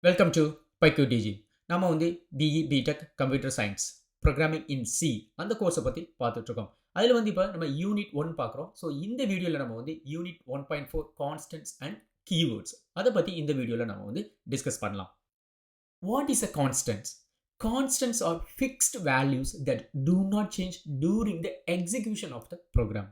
Welcome to PyQDG. நம்ம வந்து BE BTech computer science programming in C அந்த கோர்ஸை பற்றி பார்த்துட்ருக்கோம். அதில் வந்து இப்போ நம்ம யூனிட் 1 பார்க்குறோம். ஸோ இந்த வீடியோவில் நம்ம வந்து யூனிட் 1.4 கான்ஸ்டன்ட்ஸ் அண்ட் கீவேர்ட்ஸ் அதை பற்றி இந்த வீடியோவில் நம்ம வந்து டிஸ்கஸ் பண்ணலாம். What is a constants? Constants are fixed values that do not change during the execution of the program.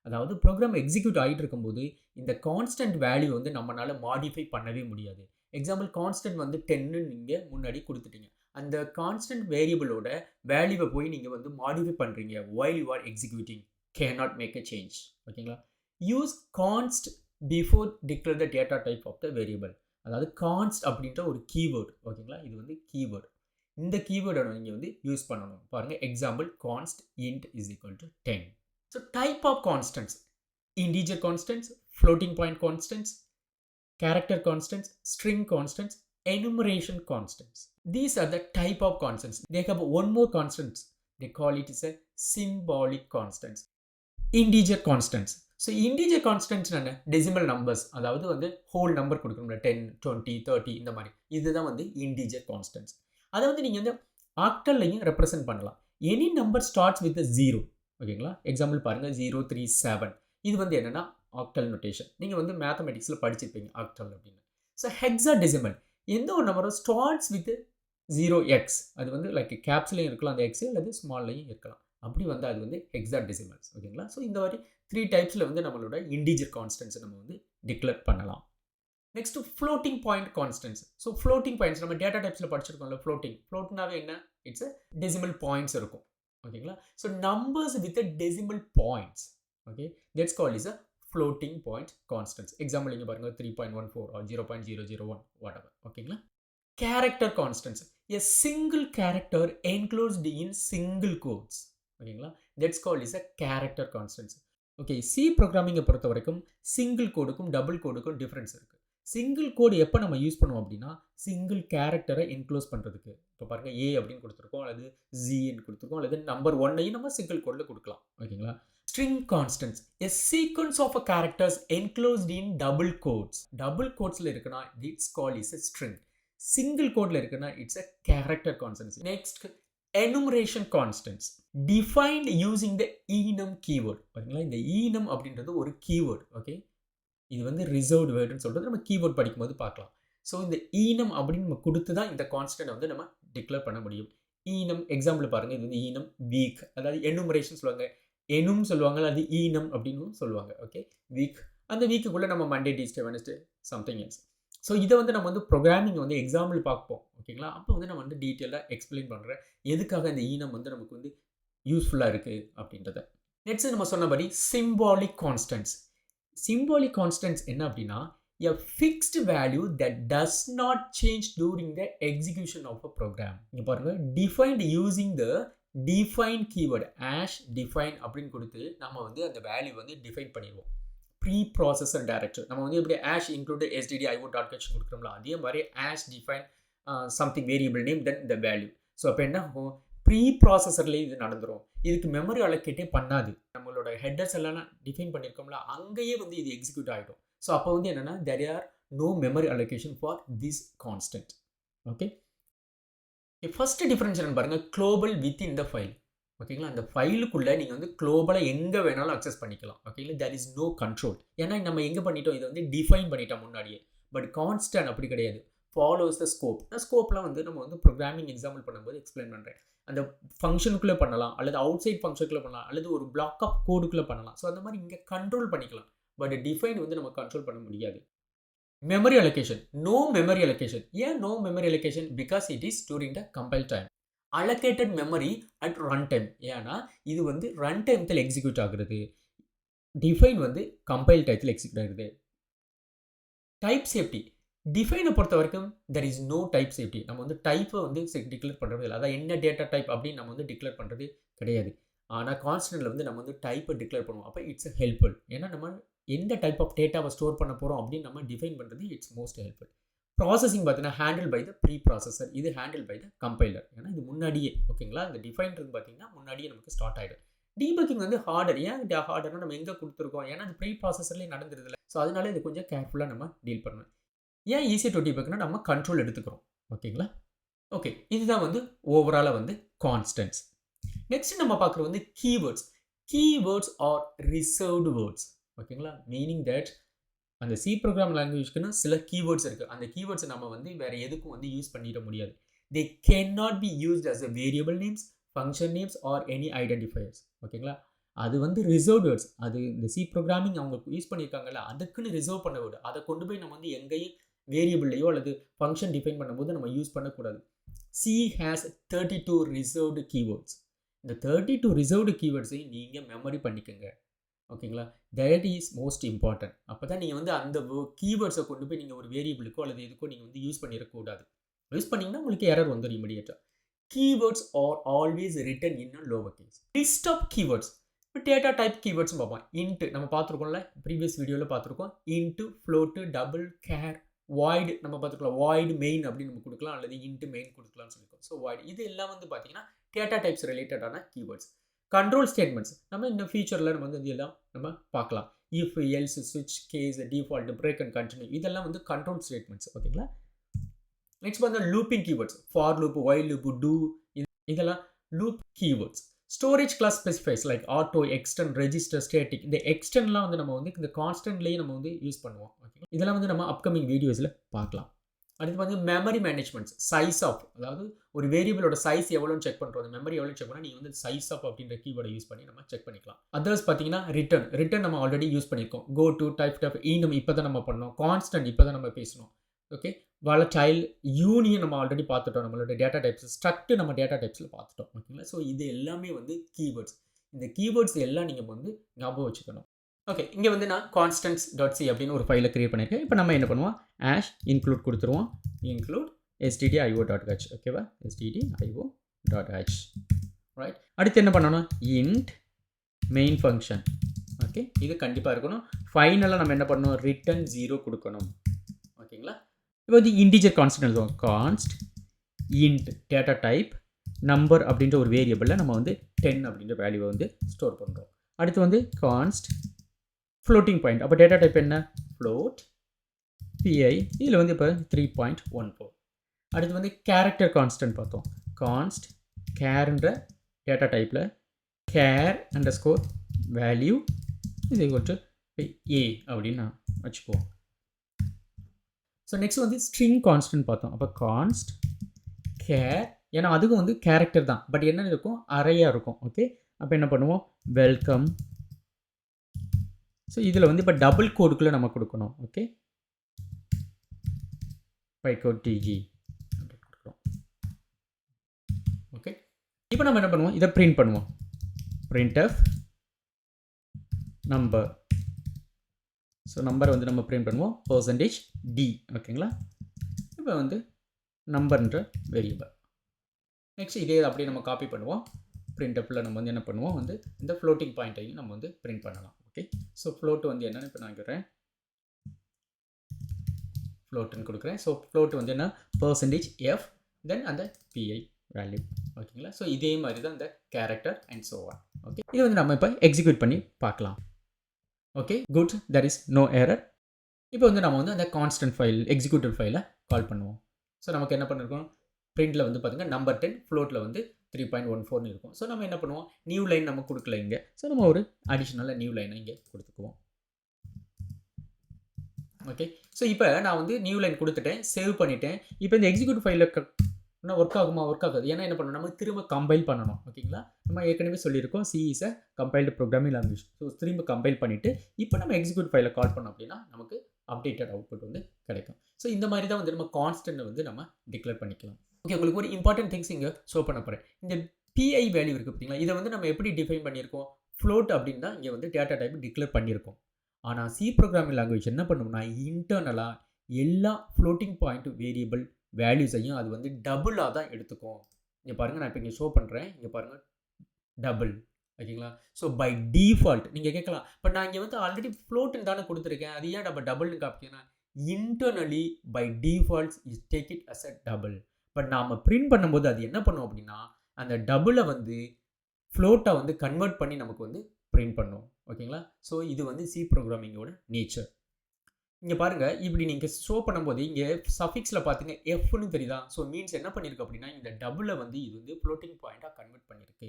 அதாவது ப்ரோக்ராம் எக்ஸிக்யூட் ஆகிட்டு இருக்கும்போது இந்த கான்ஸ்டன்ட் வேல்யூ வந்து நம்மளால் மாடிஃபை பண்ணவே முடியாது. எக்ஸாம்பிள் கான்ஸ்டன்ட் வந்து 10ன்னு நீங்கள் முன்னாடி கொடுத்துட்டீங்க. அந்த கான்ஸ்டன்ட் வேரியபிளோட வேல்யூவை போய் நீங்கள் வந்து மாடிஃபை பண்ணுறீங்க while you are executing cannot make a change. ஓகேங்களா? Use const before declare the data type of the variable. அதாவது கான்ஸ்ட் அப்படின்ற ஒரு கீவேர்டு. ஓகேங்களா? இது வந்து கீவேர்டு. இந்த கீவேர்டை நீங்கள் வந்து யூஸ் பண்ணணும். பாருங்கள், example கான்ஸ்ட் int is equal to 10. So type of constants: integer constants, floating point constants, character constants, string constants, enumeration constants. These are the type of constants. They have one more constant. They call it as a symbolic constants. Integer constants. So integer constants என்ன? Decimal numbers. அதாவது வந்து whole number கொடுக்கணும். 10, 20, 30 இந்த மாதிரி. இதுதான் வந்து integer constants. அதை வந்து நீங்கள் வந்து ஆக்டல்லையும் ரெப்ரசன்ட் பண்ணலாம். Any number starts with 0. ஓகேங்களா? எக்ஸாம்பிள் பாருங்கள், 037. இது வந்து என்னென்னா ஆக்டல் நோட்டேஷன். நீங்கள் வந்து மேத்தமெட்டிக்ஸில் படிச்சிருப்பீங்க ஆக்டல் அப்படின்னு. ஸோ ஹெக்ஸாடெசிமல் எந்த ஒரு நம்பரும் ஸ்டார்ட்ஸ் வித் 0x. அது வந்து லைக் கேப்ஸ்லையும் இருக்கலாம் அந்த எக்ஸ், அல்லது ஸ்மால்லையும் இருக்கலாம். அப்படி வந்து அது வந்து ஹெக்ஸாடெசிமல்ஸ். ஓகேங்களா? ஸோ இந்த மாதிரி 3 டைப்ஸில் வந்து நம்மளோட இன்டிஜர் கான்ஸ்டன்ஸை நம்ம வந்து டிக்ளேர் பண்ணலாம். Next floating point constants. So floating points நம்ம டேட்டா டைப்ஸில் படிச்சிருக்கோம்ல. ஃப்ளோட்டிங்னாவே என்ன? இட்ஸ் அ டெசிமல் பாயிண்ட்ஸ் இருக்கும். ஓகேங்களா? So numbers with decimal points. Okay, that's called is a floating point constants. Example இங்கே பாருங்கள், 3.14 or 0.001 வாட் எவர். ஓகேங்களா? Character constants. A single character enclosed in single quotes. ஓகேங்களா? That's called is a character constants. Okay, C ப்ரோக்ராமிங்கை பொறுத்த வரைக்கும் single கோடுக்கும் double கோடுக்கும் difference இருக்குது. Single கோடு எப்போ நம்ம யூஸ் பண்ணுவோம் அப்படின்னா, சிங்கிள் கேரக்டரை என்க்ளோஸ் பண்ணுறதுக்கு. இப்போ பாருங்கள், ஏ அப்படின்னு கொடுத்துருக்கோம், அல்லது ஜின்னு கொடுத்துருக்கோம், அல்லது நம்பர் 1ஐயும் நம்ம சிங்கிள் கோடில் கொடுக்கலாம். ஓகேங்களா? String constants. A sequence of a characters enclosed in double quotes. Double கோட்ஸில் இருக்குன்னா it's called is a string. Single கோடில் இருக்குன்னா it's a character constants. Next, enumeration constants defined using the enum keyword. ஓகேங்களா? இந்த enum அப்படின்றது ஒரு keyword. Okay, இது வந்து ரிசர்வ்டு வேர்டுன்னு சொல்கிறது நம்ம கீவேர்ட் படிக்கும்போது பார்க்கலாம். ஸோ இந்த enum அப்படின்னு நம்ம கொடுத்து தான் இந்த கான்ஸ்டன்ட் வந்து நம்ம டிக்ளேர் பண்ண முடியும். enum எக்ஸாம்பிள் பாருங்கள், இது வந்து enum வீக், அதாவது எனுமரேஷன் சொல்லுவாங்க, enum சொல்லுவாங்க, அது enum அப்படின்னு சொல்லுவாங்க. Okay, week. அந்த வீக்குக்குள்ளே நம்ம Monday, Tuesday, Wednesday, something else. So இதை வந்து நம்ம வந்து ப்ரோக்ராமிங் வந்து எக்ஸாம்பிள் பார்ப்போம். ஓகேங்களா? அப்போ வந்து நம்ம வந்து டீட்டெயிலாக எக்ஸ்பிளைன் பண்ணுறேன் எதுக்காக இந்த enum வந்து நமக்கு வந்து யூஸ்ஃபுல்லாக இருக்குது அப்படின்றத. நெக்ஸ்ட் நம்ம சொன்னபடி சிம்பாலிக் கான்ஸ்டன்ட்ஸ். சிம்பாலிக் கான்ஸ்டன்ட்ஸ் என்ன அப்படின்னா, a fixed value that does not change during the execution of a program. இங்க பாருங்க, defined using the define keyword as define அப்படின்னு கொடுத்து நம்ம வந்து அந்த வேல்யூ வந்து டிஃபைன் பண்ணிடுவோம். ப்ரீ ப்ராசஸர் டைரக்டர் நம்ம வந்து எப்படி ஆஷ் இன்க்ளூட் stdio.h கொடுக்குறோம்ல, அதே மாதிரி ash define something variable name then the value. So அப்போ என்ன ஆகும், ப்ரீ ப்ராசஸர்லேயே இது நடந்துடும். இதுக்கு மெமரி அலோகேட்டே பண்ணாது. நம்மளோட ஹெட்டர்ஸ் எல்லாம் டிஃபைன் பண்ணியிருக்கோம்ல, அங்கேயே வந்து இது எக்ஸிக்யூட் ஆகிடும். ஸோ அப்போ வந்து என்னென்னா, there are no memory allocation for this constant. Okay, first difference என்னன்னு பாருங்கள், குளோபல் வித்தின் த ஃபைல். ஓகேங்களா? அந்த ஃபைலுக்குள்ளே நீங்கள் வந்து குளோபலாக எங்கே வேணாலும் அக்சஸ் பண்ணிக்கலாம். ஓகேங்களா? there is no control. ஏன்னா நம்ம எங்கே பண்ணிட்டோம், இதை வந்து டிஃபைன் பண்ணிட்டோம் முன்னாடியே. பட் கான்ஸ்டன்ட் அப்படி கிடையாது, ஃபாலோஸ் த ஸ்கோப். ஸ்கோப்லாம் வந்து நம்ம வந்து ப்ரோக்ராமிங் எக்ஸாம்பிள் பண்ணும்போது எக்ஸ்பிளைன் பண்ணுறேன். அந்த ஃபங்க்ஷனுக்குள்ளே பண்ணலாம், அல்லது அவுட் சைட் ஃபங்க்ஷனுக்குள்ளே பண்ணலாம், அல்லது ஒரு பிளாக் ஆஃப் கோடுக்குள்ளே பண்ணலாம். ஸோ அந்த மாதிரி இங்கே கண்ட்ரோல் பண்ணிக்கலாம். பட் டிஃபைன் வந்து நம்ம கண்ட்ரோல் பண்ண முடியாது. Memory allocation, no memory allocation. ஏன் no memory allocation? Because it is during the compile time. Allocated memory at run time. ஏன்னா இது வந்து ரன் டைமத்தில் எக்ஸிக்யூட் ஆகுறது, டிஃபைன் வந்து கம்பைல் டைத்தில் எக்ஸிக்யூட் ஆகுது. Type safety. டிஃபைனை பொறுத்த வரைக்கும் there is no type safety. நம்ம வந்து டைப்பை வந்து டிக்ளேர் பண்ணுறது இல்லை. அதான் என்ன டேட்டா டைப் அப்படின்னு நம்ம வந்து டிக்ளேர் பண்ணுறது கிடையாது. ஆனால் கான்ஸ்டன்ட்டில் வந்து நம்ம வந்து டைப்பை டிக்ளேர் பண்ணுவோம். அப்போ இட்ஸ் ஹெல்ப்ஃபுல். ஏன்னா நம்ம எந்த டைப் ஆஃப் டேட்டாவை ஸ்டோர் பண்ண போகிறோம் அப்படின்னு நம்ம டிஃபைன் பண்ணுறது இட்ஸ் மோஸ்ட் ஹெல்ப்ஃபுல். ப்ராசஸிங் பார்த்தீங்கன்னா handle by the preprocessor, இது ஹேண்டில் பை த கம்பைலர். ஏன்னா இது முன்னாடியே. ஓகேங்களா? இந்த டிஃபைன்றது பார்த்தீங்கன்னா முன்னாடியே நமக்கு ஸ்டார்ட் ஆகிடும். டீபக்கிங் வந்து ஹார்டர். ஏன் ஹார்டர்னா நம்ம எங்கே கொடுத்துருக்கோம், ஏன்னா அது ப்ரீ ப்ராசஸர்லேயே நடந்துருதில்ல. ஸோ அதனால இது கொஞ்சம் கேர்ஃபுல்லாக நம்ம டீல் பண்ணணும். ஏன் ஈஸி டு டீபக்னா நம்ம கண்ட்ரோல் எடுத்துக்கிறோம். ஓகேங்களா? ஓகே. இதுதான் வந்து ஓவராலா வந்து கான்ஸ்டன்ட்ஸ். நெக்ஸ்ட் நம்ம பார்க்குறது வந்து keywords. Keywords are reserved words. ஓகேங்களா? மீனிங் தட் அந்த சி ப்ரோக்ராம் லாங்குவேஜ்க்குன்னு சில கீவேர்ட்ஸ் இருக்குது. அந்த கீவேர்ட்ஸ் நம்ம வந்து வேறு எதுக்கும் வந்து யூஸ் பண்ணிட முடியாது. They can not be used as a variable names, function names or any identifiers. ஓகேங்களா? அது வந்து ரிசர்வ் வேர்ட்ஸ். அது இந்த சி ப்ரோக்ராமிங் அவங்க யூஸ் பண்ணியிருக்காங்கல்ல, அதுக்குன்னு ரிசர்வ் பண்ண வேர்டு. அதை கொண்டு போய் நம்ம வந்து எங்கேயும் வேரியபிள்லையோ அல்லது ஃபங்க்ஷன் டிஃபைன் பண்ணும்போது நம்ம யூஸ் பண்ணக்கூடாது. C has 32 reserved keywords. இந்த 32 ரிசர்வ்டு கீவேர்ட்ஸையும் நீங்கள் மெமரி பண்ணிக்கோங்க. ஓகேங்களா? That is most important. அப்போ தான் நீங்கள் வந்து அந்த கீவேர்ட்ஸை கொண்டு போய் நீங்கள் ஒரு வேரியபிளுக்கோ அல்லது எதுக்கோ நீங்கள் வந்து யூஸ் பண்ணிடக்கூடாது. யூஸ் பண்ணிங்கன்னா உங்களுக்கு எரர் வந்துடும் இமிடியேட்டாக. Keywords are always written in lower case. List of keywords. இப்போ டேட்டா டைப் கீவேர்ட்ஸ் பார்ப்போம். இன்ட்டு நம்ம பார்த்துருக்கோம்ல, ப்ரீவியஸ் வீடியோவில் பார்த்துருக்கோம். Int, float, double, char, void நம்ம பார்த்துக்கலாம். வாய்டு மெயின் அப்படின்னு நம்ம கொடுக்கலாம், அல்லது இன்ட்டு மெயின் கொடுக்கலாம்னு சொல்லியிருக்கோம். ஸோ வாய்டு இது எல்லாம் வந்து பார்த்தீங்கன்னா டேட்டா டைப்ஸ் ரிலேட்டடான கீவேர்ட்ஸ். கண்ட்ரோல் ஸ்டேட்மெண்ட்ஸ் நம்ம இந்த ஃபியூச்சரில் நம்ம வந்து இதெல்லாம் நம்ம பார்க்கலாம். இஃப், எல்ஸ், சுவிட்ச், case, default, break and continue இதெல்லாம் வந்து கண்ட்ரோல் ஸ்டேட்மெண்ட்ஸ். ஓகேங்களா? நெக்ஸ்ட் வந்து looping keywords. For loop, while loop, do இதெல்லாம் loop keywords. Storage class specifiers like auto, extern, register, static. இந்த எக்ஸ்டென்ட்லாம் வந்து நம்ம வந்து இந்த கான்ஸ்டன்ட்லேயே நம்ம வந்து யூஸ் பண்ணுவோம். ஓகே, இதெல்லாம் வந்து நம்ம அப்கமிங் வீடியோஸில் பார்க்கலாம். அடுத்து வந்து மெமரி மேனேஜ்மெண்ட்ஸ். சைஸ் ஆஃப், அதாவது ஒரு வேரியபிளோட சைஸ் எவ்வளோன்னு செக் பண்ணுறோம், மெமரி எவ்வளோ செக் பண்ணால் நீங்கள் வந்து சைஸ் ஆஃப் அப்படின்ற கீவேர்டை யூஸ் பண்ணி நம்ம செக் பண்ணிக்கலாம். அதர்ஸ் பார்த்தீங்கன்னா ரிட்டர்ன் நம்ம ஆல்ரெடி யூஸ் பண்ணியிருக்கோம். கோ டு, டைப் நம்ம இப்போ தான் நம்ம பண்ணோம். கான்ஸ்டன்ட் இப்போ தான் நம்ம பேசணும். ஓகே, வாலடைல், யூனியன் நம்ம ஆல்ரெடி பார்த்துட்டோம். நம்மளோட டேட்டா டைப்ஸ், ஸ்ட்ரக்ட் நம்ம டேட்டா டைப்ஸில் பார்த்துட்டோம். ஓகேங்களா? ஸோ இது எல்லாமே வந்து கீவேர்ட்ஸ். இந்த கீவேர்ட்ஸ் எல்லாம் நீங்கள் வந்து ஞாபகம் வச்சுக்கணும். ஓகே, இங்கே வந்து நான் constants.c அப்படின்னு ஒரு ஃபைலை கிரியேட் பண்ணியிருக்கேன். இப்போ நம்ம என்ன பண்ணுவோம், ஆஷ் இன்க்ளூட் கொடுத்துருவோம். Include stdio.h. ஓகேவா? stdio.h. ரைட். அடுத்து என்ன பண்ணணும், இன்ட் மெயின் ஃபங்க்ஷன். ஓகே, இது கண்டிப்பாக இருக்கணும். ஃபைனலாக நம்ம என்ன பண்ணணும், ரிட்டன் 0 கொடுக்கணும். ஓகேங்களா? இப்போ வந்து இன்டிஜர் கான்ஸ்டன்ட் எழுதுவோம். கான்ஸ்ட் இன்ட் டேட்டா டைப் நம்பர் அப்படின்ற ஒரு வேரியபிளில் நம்ம வந்து 10 அப்படின்ற வேல்யூவை வந்து ஸ்டோர் பண்ணுறோம். அடுத்து வந்து கான்ஸ்ட் ஃப்ளோட்டிங் பாயிண்ட். அப்போ டேட்டா டைப் என்ன, ஃப்ளோட் பிஐ. இதில் வந்து இப்போ 3.14. அடுத்து வந்து கேரக்டர் கான்ஸ்டன்ட் பார்த்தோம். கான்ஸ்ட் கேர்ன்ற டேட்டா டைப்பில் கேர் அண்டர் ஸ்கோர் வேல்யூ இது கொட்டு ஏ அப்படின்னு நான் வச்சுக்குவோம். ஸோ நெக்ஸ்ட் வந்து ஸ்ட்ரிங் கான்ஸ்டன்ட் பார்த்தோம். அப்போ கான்ஸ்ட் கேர், ஏன்னா அதுக்கும் வந்து கேரக்டர் தான், பட் என்ன இருக்கும், அறையாக இருக்கும். ஓகே, அப்போ என்ன பண்ணுவோம், வெல்கம். ஸோ இதில் வந்து இப்போ டபுள் கோடுக்குள்ளே நம்ம கொடுக்கணும். ஓகே, பைகோட் டிஜி அப்படி கொடுக்குறோம். ஓகே, இப்போ நம்ம என்ன பண்ணுவோம், இதை பிரிண்ட் பண்ணுவோம். printf number. ஸோ நம்பரை வந்து நம்ம பிரிண்ட் பண்ணுவோம் %d. ஓகேங்களா? இப்போ வந்து நம்பர்ன்ற வேரியபிள். நெக்ஸ்ட் இதே அப்படியே நம்ம காப்பி பண்ணுவோம். printfல நம்ம வந்து என்ன பண்ணுவோம், வந்து இந்த ஃப்ளோட்டிங் பாயிண்ட்டையும் நம்ம வந்து பிரிண்ட் பண்ணலாம். ஓகே, ஸோ ஃப்ளோட் வந்து என்னென்னு இப்போ நான் கொடுக்குறேன், ஃப்ளோட்டுன்னு கொடுக்குறேன். ஸோ ஃப்ளோட் வந்து என்ன, %f தென் அந்த பிஐ வேல்யூ. ஓகேங்களா? ஸோ இதே மாதிரி தான் இந்த character and so on. Okay, இது வந்து நம்ம இப்போ எக்ஸிக்யூட் பண்ணி பார்க்கலாம். Okay, good, there is no error. இப்போ வந்து நம்ம வந்து அந்த கான்ஸ்டன்ட் ஃபைல் எக்ஸிக்யூட்டிவ் ஃபைலை கால் பண்ணுவோம். ஸோ நமக்கு என்ன பண்ணிருக்கோம், பிரிண்டில் வந்து பார்த்திங்கன்னா நம்பர் 10, ஃப்ளோட்டில் வந்து 3.14 இருக்கும். ஸோ நம்ம என்ன பண்ணுவோம், நியூ லைன் நம்ம கொடுக்கல இங்கே. ஸோ நம்ம ஒரு அடிஷ்னலாக நியூ லைனை இங்கே கொடுத்துக்குவோம். ஓகே, ஸோ இப்போ நான் வந்து நியூ லைன் கொடுத்துட்டேன், சேவ் பண்ணிட்டேன். இப்போ இந்த எக்ஸிக்யூட்டிவ் ஃபைலில் இன்னும் ஒர்க் ஆகுமா, ஒர்க் ஆகாது. ஏன்னா என்ன பண்ணணும், நம்ம திரும்ப கம்பைல் பண்ணணும். ஓகேங்களா? நம்ம ஏற்கனவே சொல்லியிருக்கோம், C is a compiled programming language. So திரும்ப கம்பைல் பண்ணிவிட்டு இப்போ நம்ம எக்ஸிக்யூட் ஃபைலை கால் பண்ணோம் அப்படின்னா நமக்கு அப்டேட்டட் அவுட்புட் வந்து கிடைக்கும். ஸோ இந்த மாதிரி தான் வந்து நம்ம கான்ஸ்டன்ட் வந்து நம்ம டிக்ளேர் பண்ணிக்கலாம். ஓகே, உங்களுக்கு ஒரு இம்பார்ட்டன்ட் திங்ஸ் இங்கே ஷோ பண்ண போகிறேன். இந்த பிஐ வேல்யூ இருக்குது பார்த்தீங்களா, இதை வந்து நம்ம எப்படி டிஃபைன் பண்ணியிருக்கோம், ஃப்ளோட் அப்படின்னு தான் இங்கே வந்து டேட்டா டைப் டிக்ளேர் பண்ணியிருக்கோம். ஆனால் சி ப்ரோக்ராமிங் லாங்குவேஜ் என்ன பண்ணுவோம்னா, இன்டர்னலாக எல்லா ஃப்ளோட்டிங் பாயிண்ட் வேரியபிள் வேல்யூஸையும் அது வந்து டபுளாக தான் எடுத்துக்கும். இங்கே பாருங்கள், நான் இப்போ இங்கே ஷோ பண்ணுறேன். இங்கே பாருங்கள், டபுள். ஓகேங்களா? ஸோ பை டிஃபால்ட் நீங்கள் கேட்கலாம், பட் நான் இங்கே வந்து ஆல்ரெடி ஃப்ளோட்டுன்னு தானே கொடுத்துருக்கேன், அது ஏன் நம்ம டபுள்னு காப்பிங்கன்னா, internally by default is take it as a double. But நாம் பிரிண்ட் பண்ணும்போது அது என்ன பண்ணும் அப்படின்னா, அந்த டபுளை வந்து ஃப்ளோட்டாக வந்து கன்வெர்ட் பண்ணி நமக்கு வந்து பிரிண்ட் பண்ணும். ஓகேங்களா? ஸோ இது வந்து சி ப்ரோக்ராமிங்கோட நேச்சர். இங்க பாருங்க, இப்படி நீங்க ஷோ பண்ணும்போது, இங்க சஃபிக்ஸ்ல பாத்தீங்க எஃப்ன்னு தெரியுதா? ஸோ மீன்ஸ் என்ன பண்ணியிருக்கு அப்படின்னா, இந்த டபுள வந்து இது வந்து ஃப்ளோட்டிங் பாயிண்ட்டா கன்வெர்ட் பண்ணியிருக்கு.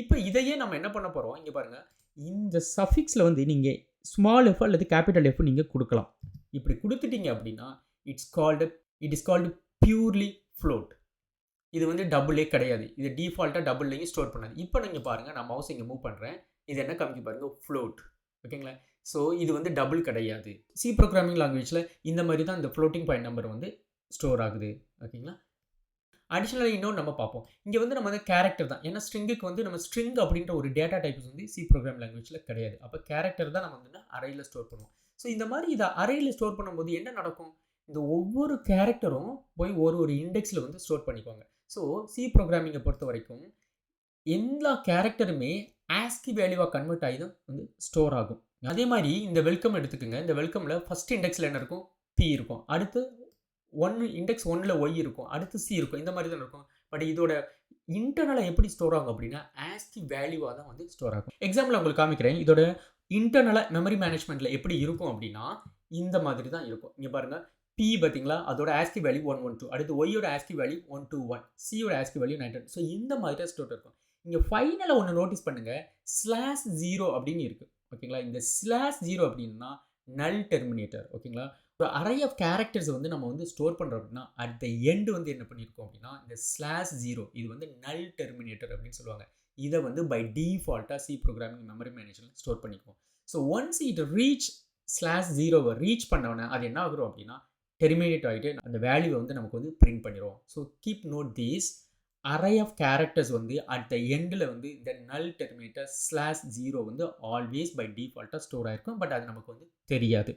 இப்ப இதையே நம்ம என்ன பண்ண போறோம், இங்க பாருங்க, இந்த சஃபிக்ஸ்ல வந்து நீங்க ஸ்மால் எஃப் அல்லது கேப்பிட்டல் எஃப் நீங்க குடுக்கலாம். இப்படி குடுத்துட்டீங்க அப்படின்னா, it is called purely float. இது வந்து டபுளே கிடையாது. இது டிஃபால்ட்டா டபுள்லயும் ஸ்டோர் பண்ணாது. இப்ப நீங்க பாருங்க, நான் மவுஸ் இங்க மூவ் பண்றேன். இது என்ன காமிக்குது பாருங்க, ஃப்ளோட். ஓகேங்களா? ஸோ இது வந்து டபுள் கிடையாது. சி புரோகிராமிங் லாங்குவேஜ்ல இந்த மாரி தான் இந்த ஃப்ளோட்டிங் பாயிண்ட் நம்பர் வந்து ஸ்டோர் ஆகுது. ஓகேங்களா? அடிஷனலா இன்னொன்னு நம்ம பார்ப்போம். இங்க வந்து நம்ம வந்து கேரக்டர் தான். ஏன்னா ஸ்ட்ரிங்குக்கு வந்து நம்ம ஸ்ட்ரிங் அப்படின்ற ஒரு டேட்டா டைப்ஸ் வந்து சி புரோகிராமிங் லாங்குவேஜ்ல கிடையாது. அப்ப கேரக்டர் தான் நம்ம வந்து அரேல ஸ்டோர் பண்ணுவோம். ஸோ இந்த மாரி இத அரேல ஸ்டோர் பண்ணும்போது என்ன நடக்கும்? இந்த ஒவ்வொரு கேரக்டரும் போய் ஒரு இண்டெக்ஸ்ல வந்து ஸ்டோர் பண்ணிக்குவாங்க. ஸோ சி புரோகிராமிங்க பொறுத்தவரைக்கும் எல்லா கேரக்டருமே ஆஸ்கி வேல்யூவா கன்வெர்ட் ஆகி தான் வந்து ஸ்டோர் ஆகும். அதே மாரி இந்த வெல்கம் எடுத்துக்கங்க. இந்த வெல்கம்ல ஃபர்ஸ்ட் இண்டெக்ஸ்ல என்ன இருக்கும்? பி இருக்கும். அடுத்து இண்டெக்ஸ் 1ல ஒய் இருக்கும். அடுத்து சி இருக்கும். இந்த மாரி தான் இருக்கும். பட் இதோட இன்டர்னலா எப்படி ஸ்டோர் ஆகும் அப்படின்னா, ஆஸ்கி வேல்யூவா தான் வந்து ஸ்டோர் ஆகும். எக்ஸாம்பிள் உங்களுக்கு காமிக்கிறேன். இதோட இன்டர்னலா மெமரி மேனேஜ்மென்ட்ல எப்படி இருக்கும் அப்படின்னா, இந்த மாதிரி தான் இருக்கும். இங்க பாருங்க. பி பார்த்தீங்களா? அதோட ஆஸ்கி வேல்யூ 112. அடுத்து ஒய்யோட ஆஸ்கி வேல்யூ 121. சியோட ஆஸ்கி வேல்யூ 910. ஸோ இந்த மாதிரி தான் ஸ்டோர் இருக்கும். இங்க ஃபைனலா ஒண்ணு நோட்டீஸ் பண்ணுங்க. /0 அப்படின்னு இருக்கு. ஓகேங்களா? இந்த /0 அப்படின்னா நல் டெர்மினேட்டர். ஓகேங்களா? ஒரு அரே ஆஃப் கேரக்டர்ஸ் வந்து நம்ம வந்து ஸ்டோர் பண்றோம் அப்படின்னா, அட் த எண்ட் வந்து என்ன பண்ணியிருக்கோம் அப்படின்னா, இந்த /0 இது வந்து நல் டெர்மினேட்டர் அப்படின்னு சொல்லுவாங்க. இத வந்து பை டிஃபால்ட்டா சி புரோகிராமிங் மெமரி மேனேஜர்ல ஸ்டோர் பண்ணிக்குவோம். So once it reach /0 reach பண்ண உடனே அது என்ன ஆகுறோம் அப்படின்னா, டெர்மினேட் ஆகிட்டு அந்த வேல்யூவை வந்து நமக்கு வந்து பிரிண்ட் பண்ணிடும். So keep note these array of characters வந்து அட் த எண்டில் வந்து இந்த நல் டெர்மினேட்டர் /0 வந்து ஆல்வேஸ் பை டிஃபால்ட்டாக ஸ்டோர் ஆயிருக்கும். பட் அது நமக்கு வந்து தெரியாது.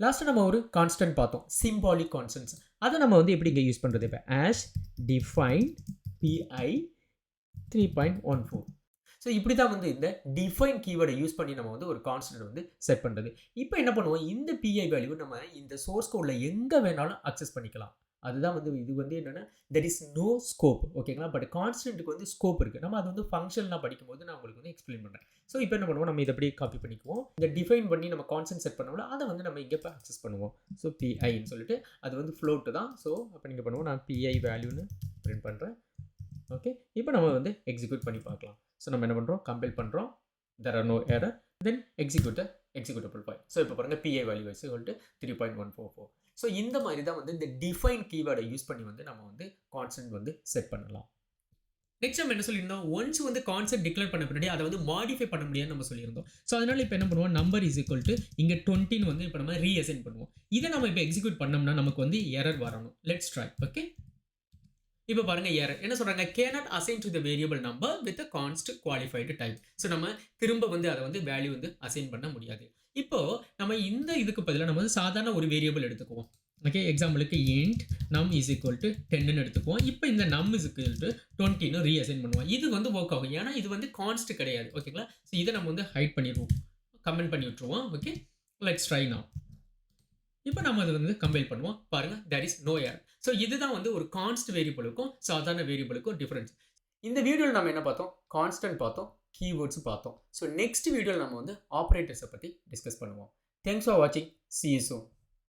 லாஸ்ட்டாக நம்ம ஒரு கான்ஸ்டன்ட் பார்த்தோம், சிம்பாலிக் கான்ஸ்டன்ட்ஸ். அதை நம்ம வந்து எப்படி இங்கே யூஸ் பண்ணுறது? இப்போ ஆஸ் டிஃபைன் PI 3.14. ஸோ இப்படி தான் வந்து இந்த டிஃபைன் கீவேர்டை யூஸ் பண்ணி நம்ம வந்து ஒரு கான்ஸ்டன்ட் வந்து செட் பண்ணுறது. இப்போ என்ன பண்ணுவோம், இந்த PI வேல்யூ நம்ம இந்த சோர்ஸ் கோடில் எங்கே வேணாலும் அக்சஸ் பண்ணிக்கலாம். அதுதான் வந்து இது வந்து என்னென்னா தெர் இஸ் நோ ஸ்கோப். ஓகேங்களா? பட் கான்ஸ்டன்ட்டுக்கு வந்து ஸ்கோப் இருக்குது. நம்ம அது வந்து ஃபங்க்ஷன்லாம் படிக்கும்போது நான் உங்களுக்கு வந்து எக்ஸ்பிளைன் பண்ணுறேன். ஸோ இப்போ என்ன பண்ணுவோம், நம்ம இதை அப்படியே காப்பி பண்ணிக்குவோம். இந்த டிஃபைன் பண்ணி நம்ம கான்ஸ்டன்ட் செட் பண்ணோம்ல, அதை வந்து நம்ம இங்கே இப்போ அக்சஸ் பண்ணுவோம். ஸோ PIன்னு சொல்லிட்டு அது வந்து ஃப்ளோட்டு தான். ஸோ அப்போ நீங்கள் பண்ணுவோம், நான் PI வேல்யூன்னு பிரிண்ட் பண்ணுறேன். ஓகே, இப்போ நம்ம வந்து எக்ஸிக்யூட் பண்ணி பார்க்கலாம். ஸோ நம்ம என்ன பண்ணுறோம், கம்பைல் பண்ணுறோம். there are no error, then execute the executable file. So இப்போ பாருங்கள் PI வேல்யூ வைஸ் 3.144. ஸோ இந்த மாதிரி தான் வந்து இந்த டிஃபைன் கீவேர்டை யூஸ் பண்ணி வந்து நம்ம வந்து கான்ஸ்டன்ட் வந்து செட் பண்ணலாம். நெக்ஸ்ட் நம்ம என்ன சொல்லியிருந்தோம், ஒன்ஸ் வந்து கான்செப்ட் டிக்ளேர் பண்ண பின்னாடி அதை வந்து மாடிஃபை பண்ண முடியாதுன்னு நம்ம சொல்லியிருந்தோம். ஸோ அதனால இப்போ என்ன பண்ணுவோம், நம்பர் இஸ் ஈக்குவல் டு இங்கே 20 வந்து இப்போ நம்ம ரீஅசைன் பண்ணுவோம். இதை நம்ம இப்போ எக்ஸிக்யூட் பண்ணோம்னா நமக்கு வந்து எரர் வரணும். Let's try. ஓகே, இப்போ பாருங்க எரர் என்ன சொல்றாங்க, cannot assign to the variable number with a const qualified type. So நம்ம திரும்ப வந்து அதை வந்து வேல்யூ வந்து அசைன் பண்ண முடியாது. இப்போ நம்ம இந்த இதுக்கு பதிலாக நம்ம வந்து சாதாரண ஒரு வேரியபிள் எடுத்துக்குவோம். ஓகே, எக்ஸாம்பிளுக்கு int num is equal to 10ன்னு எடுத்துக்குவோம். இப்போ இந்த num is equal to 20ன்னு ரீஅசைன் பண்ணுவோம். இது வந்து ஒர்க் ஆகும், ஏன்னா இது வந்து கான்ஸ்ட் கிடையாது. ஓகேங்களா? ஸோ இதை நம்ம வந்து ஹைட் பண்ணிடுவோம், கமெண்ட் பண்ணி விட்டுருவோம். Okay, let's try now. இப்போ நம்ம அதை வந்து கம்பைல் பண்ணுவோம். பாருங்க, there is no error. So இதுதான் வந்து ஒரு கான்ஸ்ட் வேரியபிளுக்கும் சாதாரண வேரியபிளுக்கும் டிஃபரன்ஸ். இந்த வீடியோவில் நம்ம என்ன பார்த்தோம், கான்ஸ்டன்ட் பார்த்தோம், கீவேர்ட்ஸ் பார்த்தோம். ஸோ நெக்ஸ்ட் வீடியோவில் நம்ம வந்து ஆப்ரேட்டர்ஸை பற்றி டிஸ்கஸ் பண்ணுவோம். தேங்க்ஸ் ஃபார் வாட்சிங். See you soon.